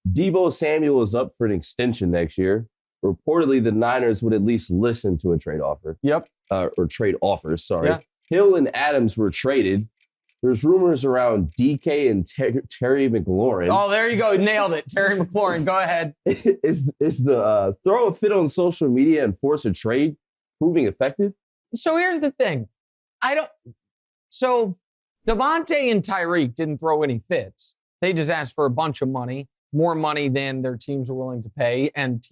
Deebo Samuel is up for an extension next year. Reportedly, the Niners would at least listen to a trade offer. Yep. Or trade offers, sorry. Yeah. Hill and Adams were traded. There's rumors around DK and Terry McLaurin. Oh, there you go. Nailed it. Terry McLaurin. Go ahead. Is the throw a fit on social media and force a trade proving effective? So here's the thing. So Davante and Tyreek didn't throw any fits. They just asked for a bunch of money, more money than their teams were willing to pay, and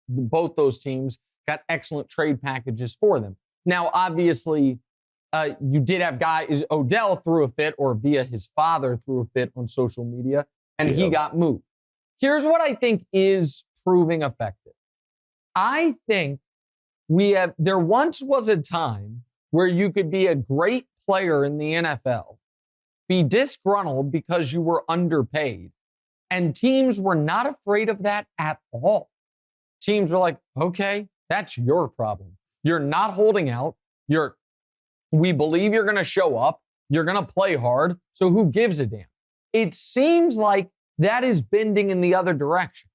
both those teams got excellent trade packages for them. Now, obviously, you did have guys. Odell threw a fit, or via his father threw a fit on social media, and he got moved. Here's what I think is proving effective. I think there once was a time where you could be a great player in the NFL, be disgruntled because you were underpaid, and teams were not afraid of that at all. Teams were like, okay, that's your problem. You're not holding out. We believe you're going to show up. You're going to play hard. So who gives a damn? It seems like that is bending in the other direction,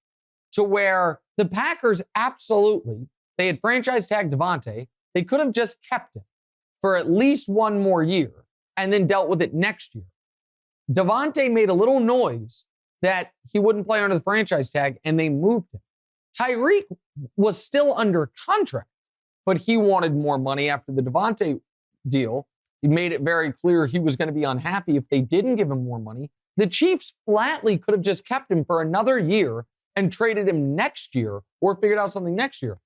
to where the Packers absolutely, they had franchise tagged Davante. They could have just kept him for at least one more year and then dealt with it next year. Davante made a little noise that he wouldn't play under the franchise tag, and they moved him. Tyreek was still under contract, but he wanted more money after the Davante deal. He made it very clear he was going to be unhappy if they didn't give him more money. The Chiefs flatly could have just kept him for another year and traded him next year or figured out something next year.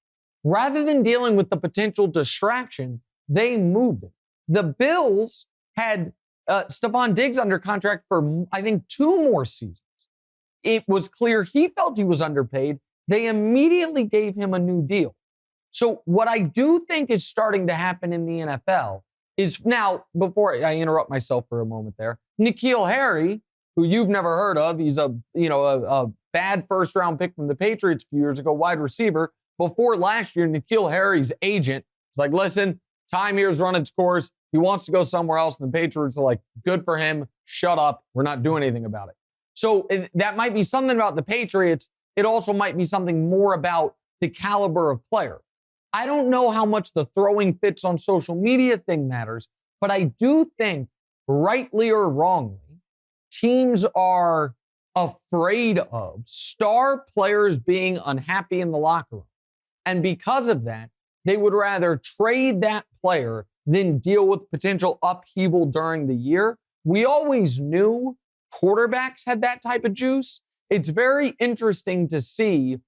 Rather than dealing with the potential distraction, they moved it. The Bills had Stefon Diggs under contract for, I think, 2 more seasons. It was clear he felt he was underpaid. They immediately gave him a new deal. So what I do think is starting to happen in the NFL is now, before I interrupt myself for a moment there, N'Keal Harry, who you've never heard of, he's a bad first-round pick from the Patriots a few years ago, wide receiver. Before last year, N'Keal Harry's agent was like, listen, time here's run its course. He wants to go somewhere else. And the Patriots are like, good for him. Shut up. We're not doing anything about it. So that might be something about the Patriots. It also might be something more about the caliber of player. I don't know how much the throwing fits on social media thing matters, but I do think, rightly or wrongly, teams are afraid of star players being unhappy in the locker room. And because of that, they would rather trade that player than deal with potential upheaval during the year. We always knew quarterbacks had that type of juice. It's very interesting to see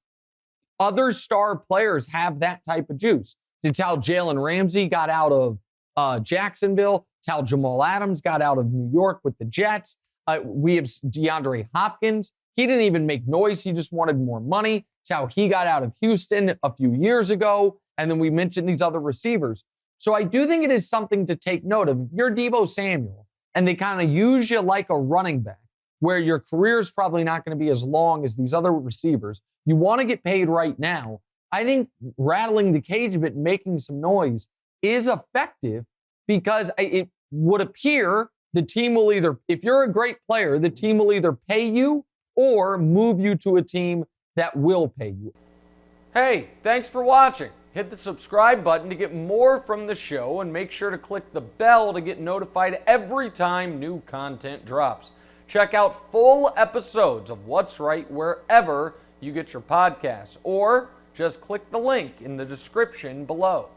other star players have that type of juice. It's how Jalen Ramsey got out of Jacksonville. It's how Jamal Adams got out of New York with the Jets. We have DeAndre Hopkins. He didn't even make noise. He just wanted more money. It's how he got out of Houston a few years ago. And then we mentioned these other receivers. So I do think it is something to take note of. If you're Deebo Samuel and they kind of use you like a running back, where your career is probably not going to be as long as these other receivers, you want to get paid right now. I think rattling the cage a bit and making some noise is effective, because it would appear the team will either, if you're a great player, the team will either pay you or move you to a team that will pay you. Hey, thanks for watching. Hit the subscribe button to get more from the show, and make sure to click the bell to get notified every time new content drops. Check out full episodes of What's Right wherever you get your podcasts, or just click the link in the description below.